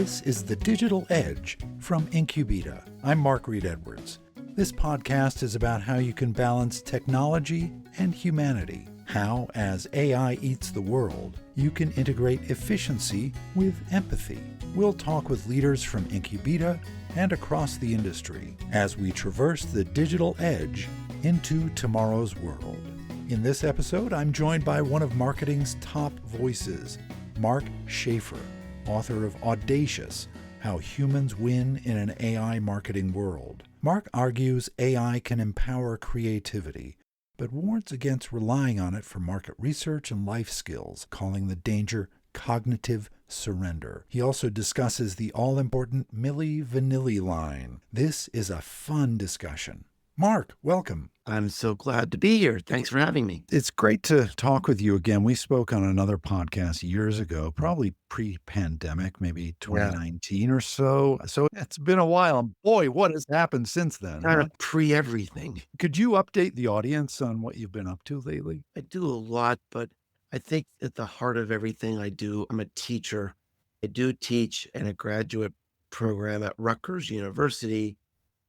This is The Digital Edge from Incubeta. I'm Mark Reed Edwards. This podcast is about how you can balance technology and humanity. How, as AI eats the world, you can integrate efficiency with empathy. We'll talk with leaders from Incubeta and across the industry as we traverse the digital edge into tomorrow's world. In this episode, I'm joined by one of marketing's top voices, Mark Schaefer, author of Audacious, How Humans Win in an AI Marketing World. Mark argues AI can empower creativity, but warns against relying on it for market research and life skills, calling the danger cognitive surrender. He also discusses the all-important Milli Vanilli line. This is a fun discussion. Mark, welcome. I'm so glad to be here. Thanks for having me. It's great to talk with you again. We spoke on another podcast years ago, probably pre-pandemic, maybe 2019 or so. So it's been a while. And boy, what has happened since then? Kind of pre-everything. Could you update the audience on what you've been up to lately? I do a lot, but I think at the heart of everything I do, I'm a teacher. I do teach in a graduate program at Rutgers University.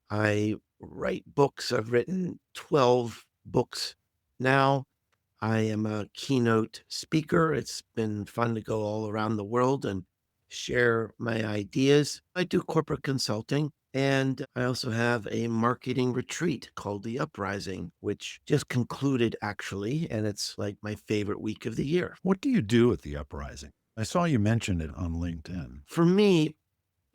I write books. I've written 12 books now. I am a keynote speaker. It's been fun to go all around the world and share my ideas. I do corporate consulting, and I also have a marketing retreat called The Uprising, which just concluded actually, and it's like my favorite week of the year. What do you do at The Uprising? I saw you mention it on LinkedIn. For me,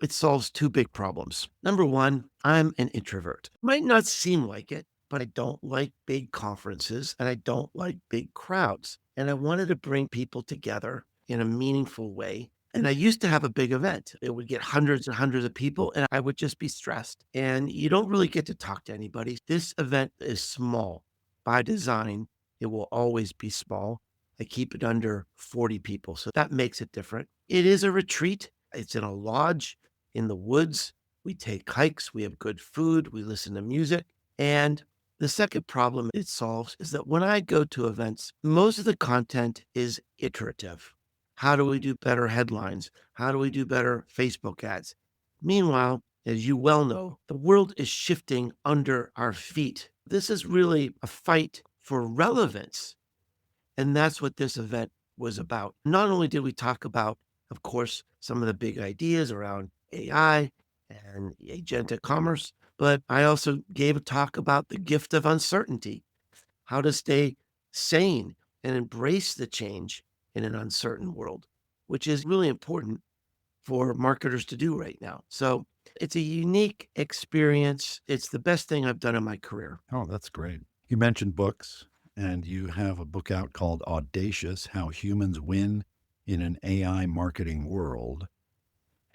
it solves two big problems. Number one, I'm an introvert. Might not seem like it, but I don't like big conferences and I don't like big crowds. And I wanted to bring people together in a meaningful way. And I used to have a big event. It would get hundreds and hundreds of people and I would just be stressed. And you don't really get to talk to anybody. This event is small. By design, it will always be small. I keep it under 40 people. So that makes it different. It is a retreat. It's in a lodge in the woods. We take hikes, we have good food, we listen to music. And the second problem it solves is that when I go to events, most of the content is iterative. How do we do better headlines? How do we do better Facebook ads? Meanwhile, as you well know, the world is shifting under our feet. This is really a fight for relevance. And that's what this event was about. Not only did we talk about, of course, some of the big ideas around AI and agentic commerce, but I also gave a talk about the gift of uncertainty, how to stay sane and embrace the change in an uncertain world, which is really important for marketers to do right now. So it's a unique experience. It's the best thing I've done in my career. Oh, that's great. You mentioned books, and you have a book out called Audacious, How Humans Win in an AI Marketing World.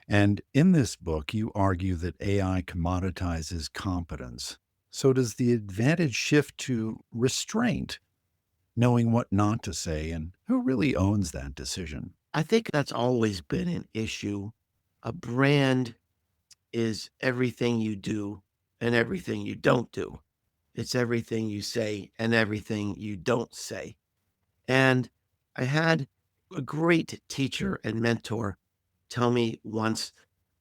And in this book, you argue that AI commoditizes competence. So does the advantage shift to restraint, knowing what not to say, and who really owns that decision? I think that's always been an issue. A brand is everything you do and everything you don't do. It's everything you say and everything you don't say. And I had a great teacher and mentor tell me once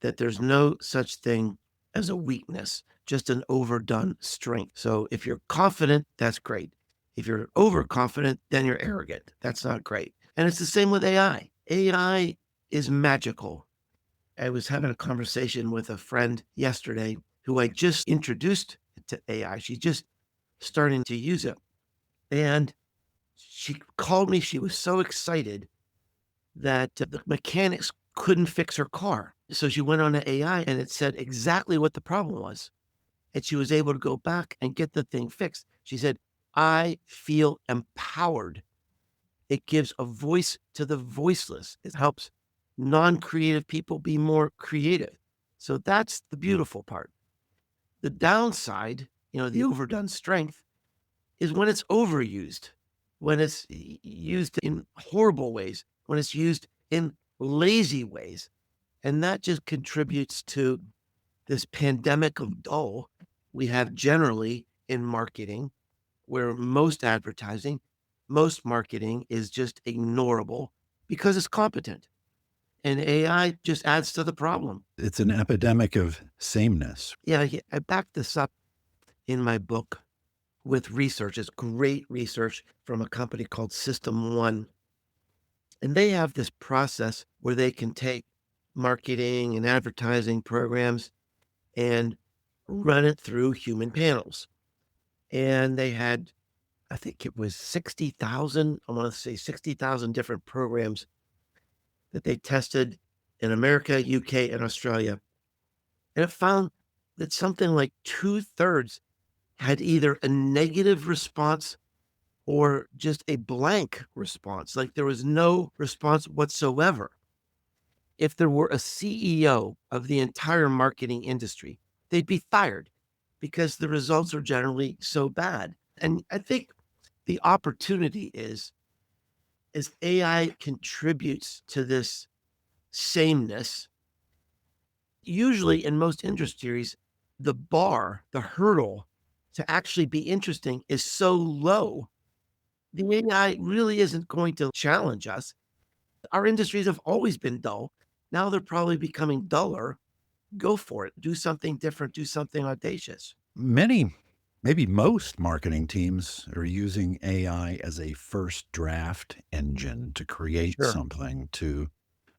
that there's no such thing as a weakness, just an overdone strength. So if you're confident, that's great. If you're overconfident, then you're arrogant. That's not great. And it's the same with AI. AI is magical. I was having a conversation with a friend yesterday who I just introduced to AI. She's just starting to use it. And she called me. She was so excited that the mechanics couldn't fix her car. So she went on to AI and it said exactly what the problem was. And she was able to go back and get the thing fixed. She said, I feel empowered. It gives a voice to the voiceless. It helps non-creative people be more creative. So that's the beautiful part. The downside, the overdone strength is when it's overused, when it's used in horrible ways, when it's used in lazy ways. And that just contributes to this pandemic of dull we have generally in marketing, where most advertising, most marketing is just ignorable because it's competent. And AI just adds to the problem. It's an epidemic of sameness. Yeah, I backed this up in my book with research. It's great research from a company called System One. And they have this process where they can take marketing and advertising programs and run it through human panels. And they had, I think it was 60,000, I want to say 60,000 different programs that they tested in America, UK, and Australia. And it found that something like two-thirds had either a negative response or just a blank response. Like there was no response whatsoever. If there were a CEO of the entire marketing industry, they'd be fired because the results are generally so bad. And I think the opportunity is as AI contributes to this sameness, usually in most industries, the bar, the hurdle to actually be interesting is so low. The AI really isn't going to challenge us. Our industries have always been dull. Now they're probably becoming duller. Go for it. Do something different. Do something audacious. Many, maybe most marketing teams are using AI as a first draft engine to create Sure. something, to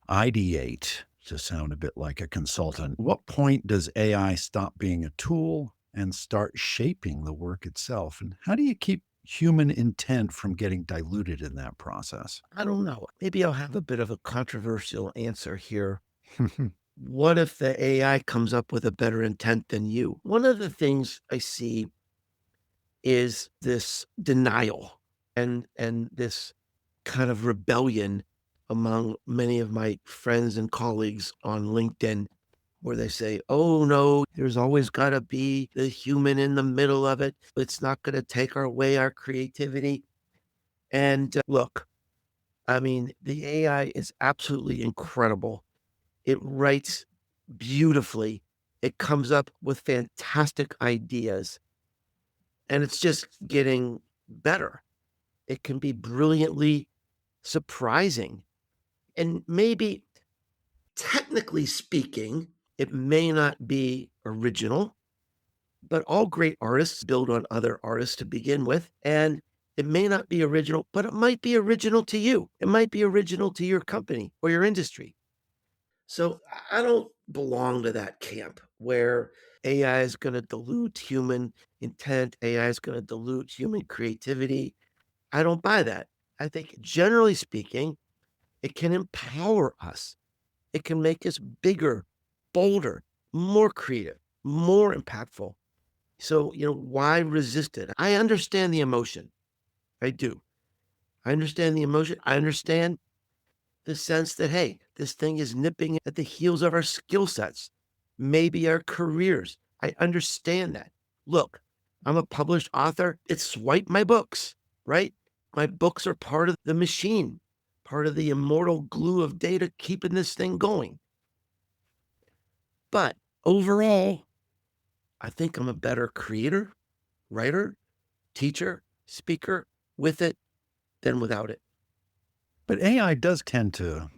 ideate, to sound a bit like a consultant. What point does AI stop being a tool and start shaping the work itself? And how do you keep human intent from getting diluted in that process? I don't know. Maybe I'll have a bit of a controversial answer here. What if the AI comes up with a better intent than you? One of the things I see is this denial and this kind of rebellion among many of my friends and colleagues on LinkedIn where they say, "Oh no, there's always got to be the human in the middle of it. It's not going to take away our creativity." And look, I mean, the AI is absolutely incredible. It writes beautifully. It comes up with fantastic ideas, and it's just getting better. It can be brilliantly surprising. And maybe technically speaking, it may not be original, but all great artists build on other artists to begin with. And it may not be original, but it might be original to you. It might be original to your company or your industry. So I don't belong to that camp where AI is going to dilute human intent. AI is going to dilute human creativity. I don't buy that. I think generally speaking, it can empower us. It can make us bigger, bolder, more creative, more impactful. So, why resist it? I understand the emotion. I do. I understand the emotion. I understand the sense that, hey, this thing is nipping at the heels of our skill sets, maybe our careers. I understand that. Look, I'm a published author. It's swipe my books, right? My books are part of the machine, part of the immortal glue of data keeping this thing going. But overall, I think I'm a better creator, writer, teacher, speaker with it than without it. But AI does tend to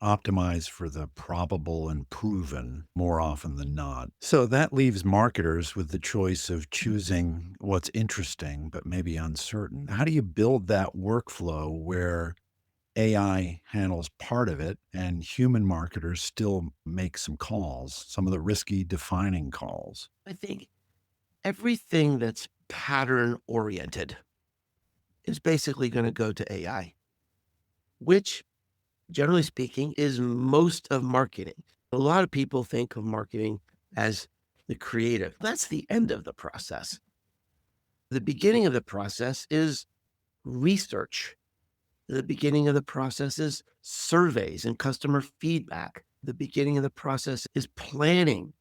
optimize for the probable and proven more often than not. So that leaves marketers with the choice of choosing what's interesting, but maybe uncertain. How do you build that workflow where AI handles part of it and human marketers still make some calls, some of the risky defining calls? I think everything that's pattern oriented is basically going to go to AI, which generally speaking is most of marketing. A lot of people think of marketing as the creative. That's the end of the process. The beginning of the process is research. The beginning of the process is surveys and customer feedback. The beginning of the process is planning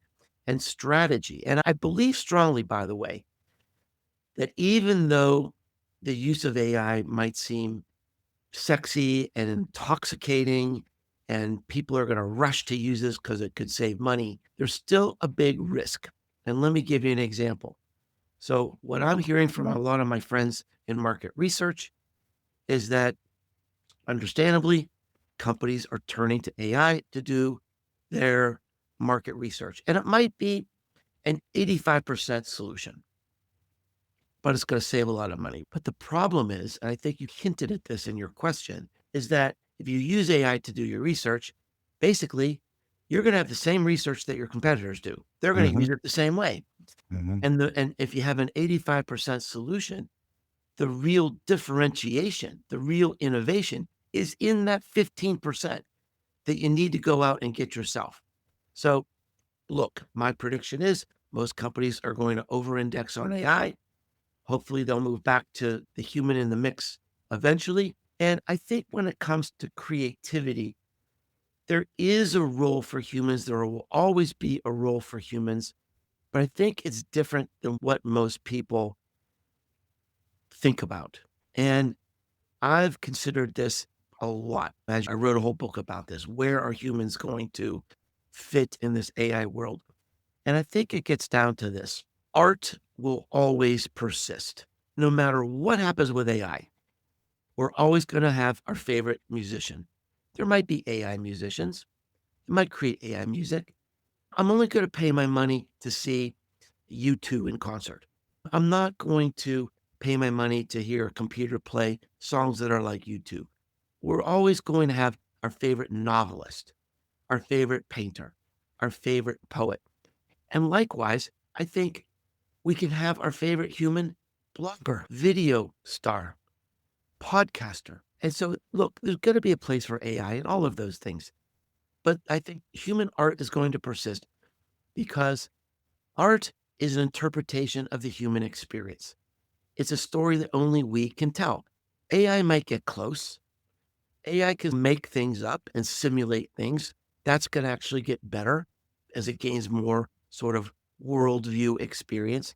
and strategy. And I believe strongly, by the way, that even though the use of AI might seem sexy and intoxicating and people are going to rush to use this because it could save money, there's still a big risk. And let me give you an example. So, what I'm hearing from a lot of my friends in market research is that understandably, companies are turning to AI to do their market research. And it might be an 85% solution, but it's going to save a lot of money. But the problem is, and I think you hinted at this in your question, is that if you use AI to do your research, basically, you're going to have the same research that your competitors do. They're going to Hmm. use it the same way. Hmm. And if you have an 85% solution, the real differentiation, the real innovation is in that 15% that you need to go out and get yourself. So look, my prediction is most companies are going to over-index on AI. Hopefully they'll move back to the human in the mix eventually. And I think when it comes to creativity, there is a role for humans. There will always be a role for humans, but I think it's different than what most people think about. And I've considered this a lot. As I wrote a whole book about this. Where are humans going to fit in this AI world? And I think it gets down to this. Art will always persist. No matter what happens with AI, we're always going to have our favorite musician. There might be AI musicians. They might create AI music. I'm only going to pay my money to see U2 in concert. I'm not going to pay my money to hear a computer play songs that are like U2. We're always going to have our favorite novelist, our favorite painter, our favorite poet. And likewise, I think we can have our favorite human blogger, video star, podcaster. And so, look, there's going to be a place for AI and all of those things. But I think human art is going to persist because art is an interpretation of the human experience. It's a story that only we can tell. AI might get close. AI can make things up and simulate things. That's going to actually get better as it gains more sort of worldview experience.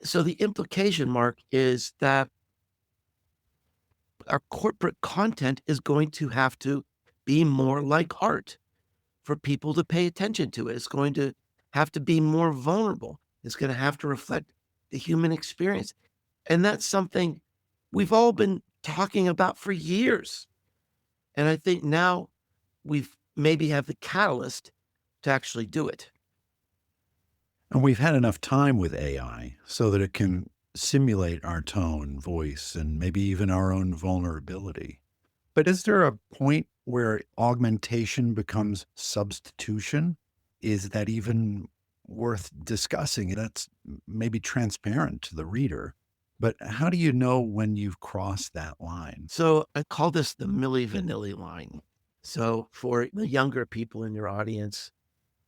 So the implication, Mark, is that our corporate content is going to have to be more like art for people to pay attention to it. It's going to have to be more vulnerable. It's going to have to reflect the human experience. And that's something we've all been talking about for years. And I think now we've maybe have the catalyst to actually do it. And we've had enough time with AI so that it can simulate our tone, voice, and maybe even our own vulnerability. But is there a point where augmentation becomes substitution? Is that even worth discussing? That's maybe transparent to the reader. But how do you know when you've crossed that line? So I call this the Milli Vanilli line. So for the younger people in your audience,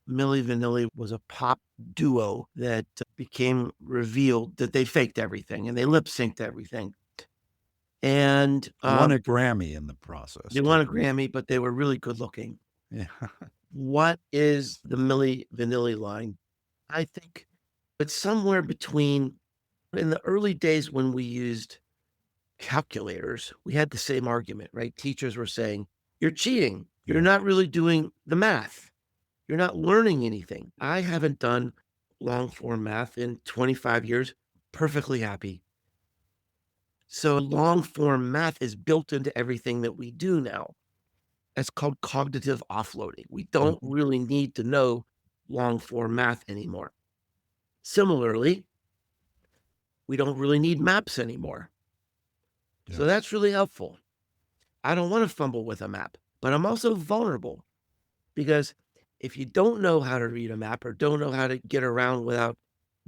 Milli Vanilli was a pop duo that became revealed that they faked everything and they lip synced everything. And Won a Grammy in the process, they too. won a Grammy, but they were really good looking. Yeah. What is the Milli Vanilli line? I think it's somewhere between in the early days when we used calculators, we had the same argument, right? Teachers were saying, you're cheating. You're Yeah. not really doing the math. You're not learning anything. I haven't done long form math in 25 years. Perfectly happy. So long form math is built into everything that we do now. It's called cognitive offloading. We don't Mhm. really need to know long form math anymore. Similarly, we don't really need maps anymore. Yeah. So that's really helpful. I don't want to fumble with a map, but I'm also vulnerable because if you don't know how to read a map or don't know how to get around without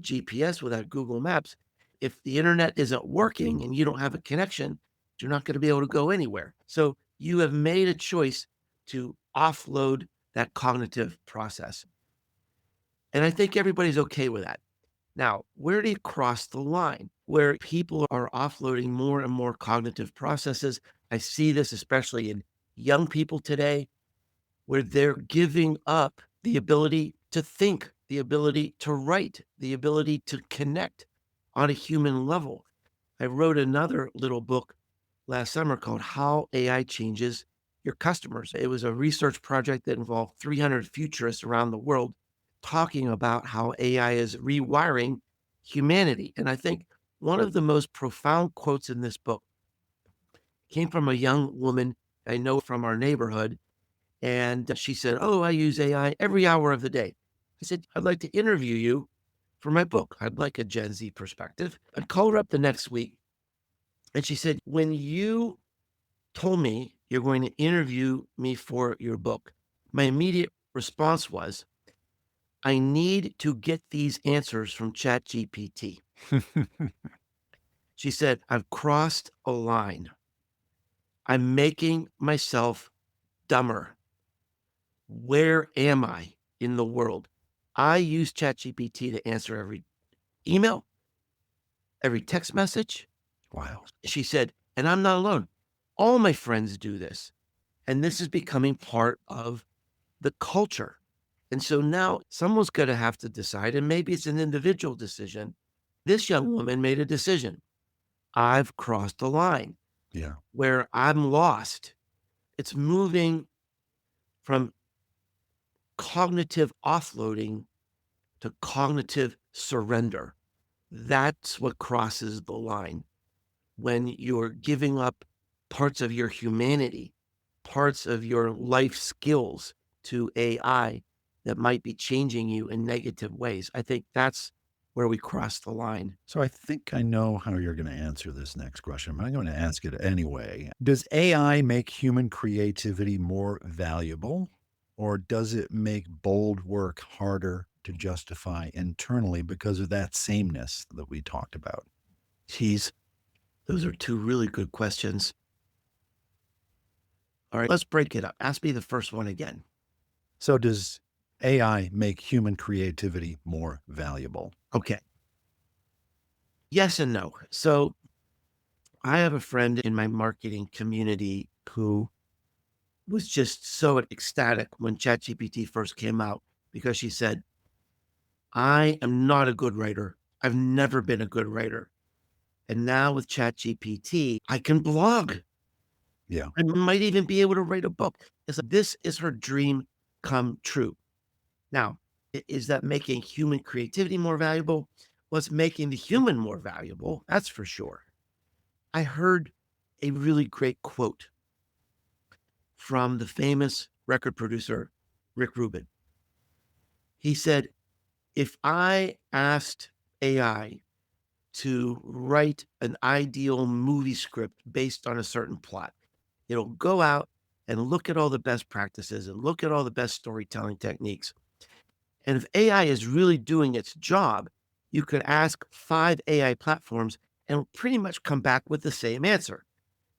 GPS, without Google Maps, if the internet isn't working and you don't have a connection, you're not going to be able to go anywhere. So you have made a choice to offload that cognitive process. And I think everybody's okay with that. Now, where do you cross the line where people are offloading more and more cognitive processes? I see this especially in young people today, where they're giving up the ability to think, the ability to write, the ability to connect on a human level. I wrote another little book last summer called How AI Changes Your Customers. It was a research project that involved 300 futurists around the world talking about how AI is rewiring humanity. And I think one of the most profound quotes in this book came from a young woman I know from our neighborhood. And she said, "Oh, I use AI every hour of the day." I said, "I'd like to interview you for my book. I'd like a Gen Z perspective." I called her up the next week and she said, "When you told me you're going to interview me for your book, my immediate response was, I need to get these answers from ChatGPT." She said, "I've crossed a line. I'm making myself dumber. Where am I in the world? I use ChatGPT to answer every email, every text message." Wow. She said, "And I'm not alone. All my friends do this. And this is becoming part of the culture." And so now someone's going to have to decide, and maybe it's an individual decision. This young woman made a decision. I've crossed the line Yeah. where I'm lost. It's moving from cognitive offloading to cognitive surrender. That's what crosses the line when you're giving up parts of your humanity, parts of your life skills to AI that might be changing you in negative ways. I think that's where we cross the line. So I think I know how you're going to answer this next question, but I'm going to ask it anyway. Does AI make human creativity more valuable, or does it make bold work harder to justify internally because of that sameness that we talked about? Geez, those are two really good questions. All right, let's break it up. Ask me the first one again. So does AI make human creativity more valuable? Okay. Yes and no. So I have a friend in my marketing community who was just so ecstatic when ChatGPT first came out because she said, "I am not a good writer. I've never been a good writer. And now with ChatGPT, I can blog. Yeah. I might even be able to write a book." This is her dream come true. Now, is that making human creativity more valuable? Well, it's making the human more valuable. That's for sure. I heard a really great quote from the famous record producer, Rick Rubin. He said, "If I asked AI to write an ideal movie script based on a certain plot, it'll go out and look at all the best practices and look at all the best storytelling techniques. And if AI is really doing its job, you could ask 5 AI platforms and it'll pretty much come back with the same answer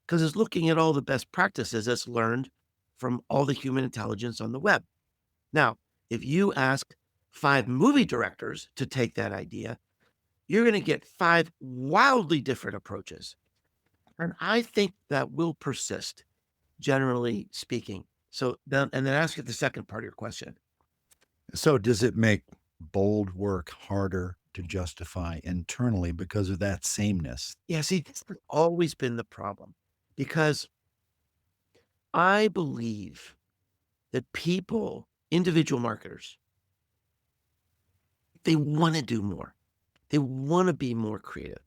because it's looking at all the best practices it's learned from all the human intelligence on the web." Now, if you ask 5 movie directors to take that idea, you're going to get 5 wildly different approaches. And I think that will persist, generally speaking. So then ask you the second part of your question. So does it make bold work harder to justify internally because of that sameness? Yeah, see, this has always been the problem because I believe that people, individual marketers, they want to do more. They want to be more creative.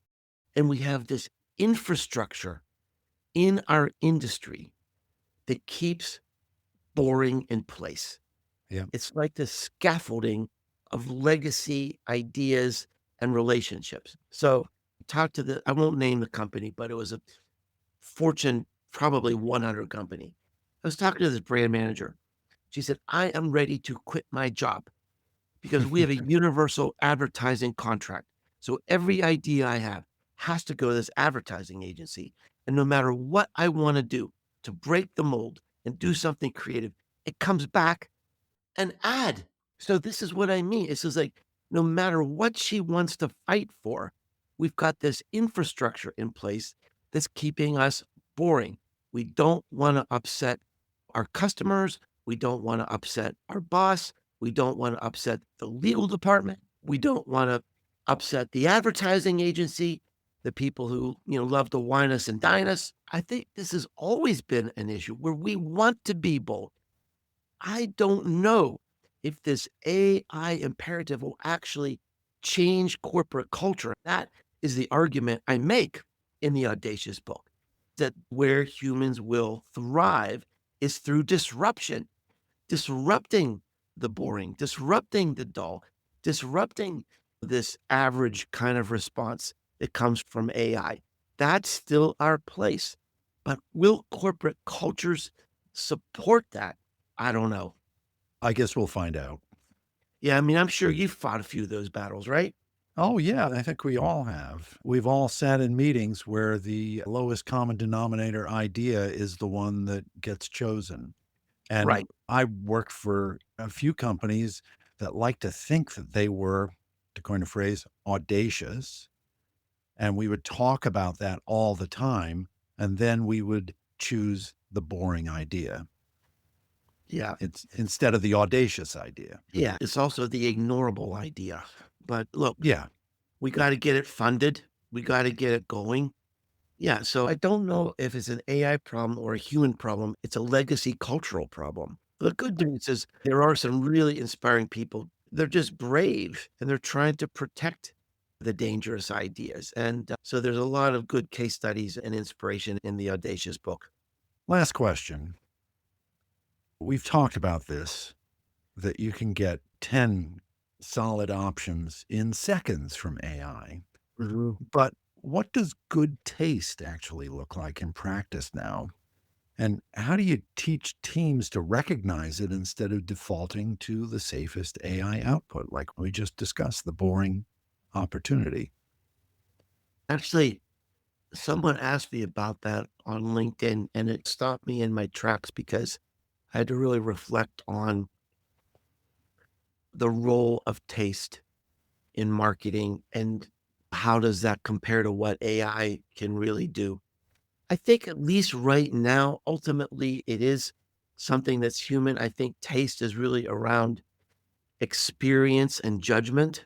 And we have this infrastructure in our industry that keeps boring in place. Yeah. It's like the scaffolding of legacy ideas and relationships. So talk to I won't name the company, but it was a Fortune probably 100 company. I was talking to this brand manager. She said, "I am ready to quit my job because we have a universal advertising contract. So every idea I have has to go to this advertising agency. And no matter what I want to do to break the mold and do something creative, it comes back an ad." So this is what I mean. It's just like no matter what she wants to fight for, we've got this infrastructure in place that's keeping us boring. We don't want to upset our customers. We don't want to upset our boss. We don't want to upset the legal department. We don't want to upset the advertising agency, the people who, love to wine us and dine us. I think this has always been an issue where we want to be bold. I don't know if this AI imperative will actually change corporate culture. That is the argument I make in the Audacious book. that where humans will thrive is through disruption, disrupting the boring, disrupting the dull, disrupting this average kind of response that comes from AI. That's still our place. But will corporate cultures support that? I don't know. I guess we'll find out. Yeah, I mean, I'm sure you've fought a few of those battles, right? Oh, yeah, I think we all have. We've all sat in meetings where the lowest common denominator idea is the one that gets chosen. And Right. I work for a few companies that like to think that they were, to coin a phrase, audacious. And we would talk about that all the time. And then we would choose the boring idea. Yeah. It's instead of the audacious idea. Yeah. It's also the ignorable idea. But look, Yeah. we got to get it funded. We got to get it going. Yeah. So I don't know if it's an AI problem or a human problem. It's a legacy cultural problem. The good news is there are some really inspiring people. They're just brave and they're trying to protect the dangerous ideas. And so there's a lot of good case studies and inspiration in the Audacious book. Last question. We've talked about this, that you can get 10 solid options in seconds from AI. Mhm. But what does good taste actually look like in practice now? And how do you teach teams to recognize it instead of defaulting to the safest AI output, like we just discussed, the boring opportunity? Actually, someone asked me about that on LinkedIn and it stopped me in my tracks because I had to really reflect on the role of taste in marketing and how does that compare to what AI can really do. I think at least right now, ultimately, it is something that's human. I think taste is really around experience and judgment.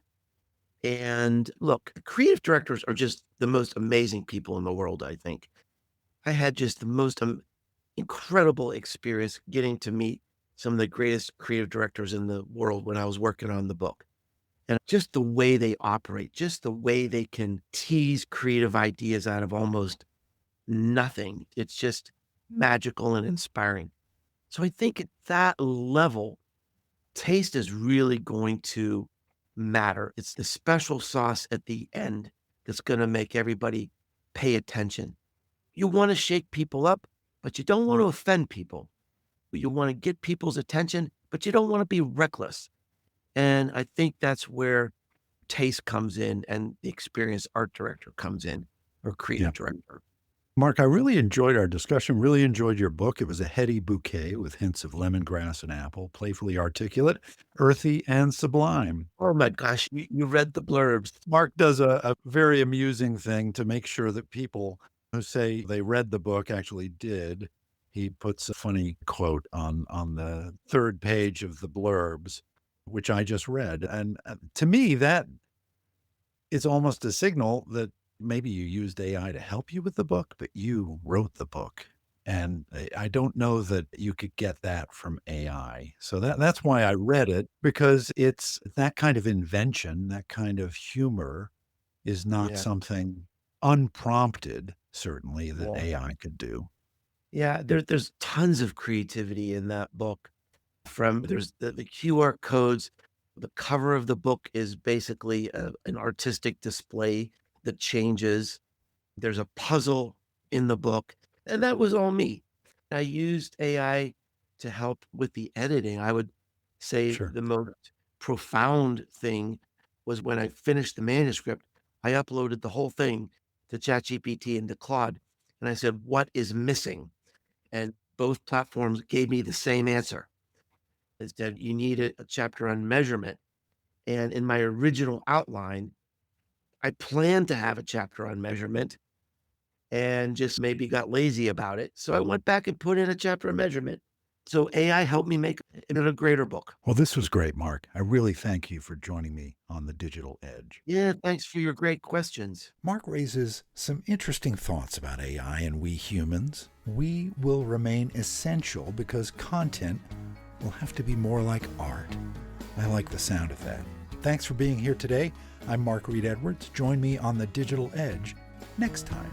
And look, creative directors are just the most amazing people in the world, I think. I had just the most incredible experience getting to meet some of the greatest creative directors in the world when I was working on the book. And just the way they operate, just the way they can tease creative ideas out of almost nothing. It's just magical and inspiring. So I think at that level, taste is really going to matter. It's the special sauce at the end that's going to make everybody pay attention. You want to shake people up, but you don't want to offend people. You want to get people's attention, but you don't want to be reckless. And I think that's where taste comes in and the experienced art director comes in or Yeah. creative director. Mark, I really enjoyed our discussion, really enjoyed your book. It was a heady bouquet with hints of lemongrass and apple, playfully articulate, earthy, and sublime. Oh my gosh, you read the blurbs. Mark does a very amusing thing to make sure that people who say they read the book actually did. He puts a funny quote on the third page of the blurbs, which I just read. And to me, that is almost a signal that maybe you used AI to help you with the book, but you wrote the book. And I don't know that you could get that from AI. So that's why I read it, because it's that kind of invention, that kind of humor is not Yeah. something unprompted, certainly, that Yeah. AI could do. Yeah, there's tons of creativity in that book. From there's the QR codes. The cover of the book is basically an artistic display that changes. There's a puzzle in the book, and that was all me. I used AI to help with the editing. I would say Sure. the most profound thing was when I finished the manuscript, I uploaded the whole thing to ChatGPT and to Claude, and I said, "What is missing?" And both platforms gave me the same answer. It said, "You need a chapter on measurement." And in my original outline, I planned to have a chapter on measurement and just maybe got lazy about it. So I went back and put in a chapter on measurement. So AI helped me make it a greater book. Well, this was great, Mark. I really thank you for joining me on the digital edge. Yeah, thanks for your great questions. Mark raises some interesting thoughts about AI and we humans. We will remain essential because content will have to be more like art. I like the sound of that. Thanks for being here today. I'm Mark Reed Edwards. Join me on the digital edge next time.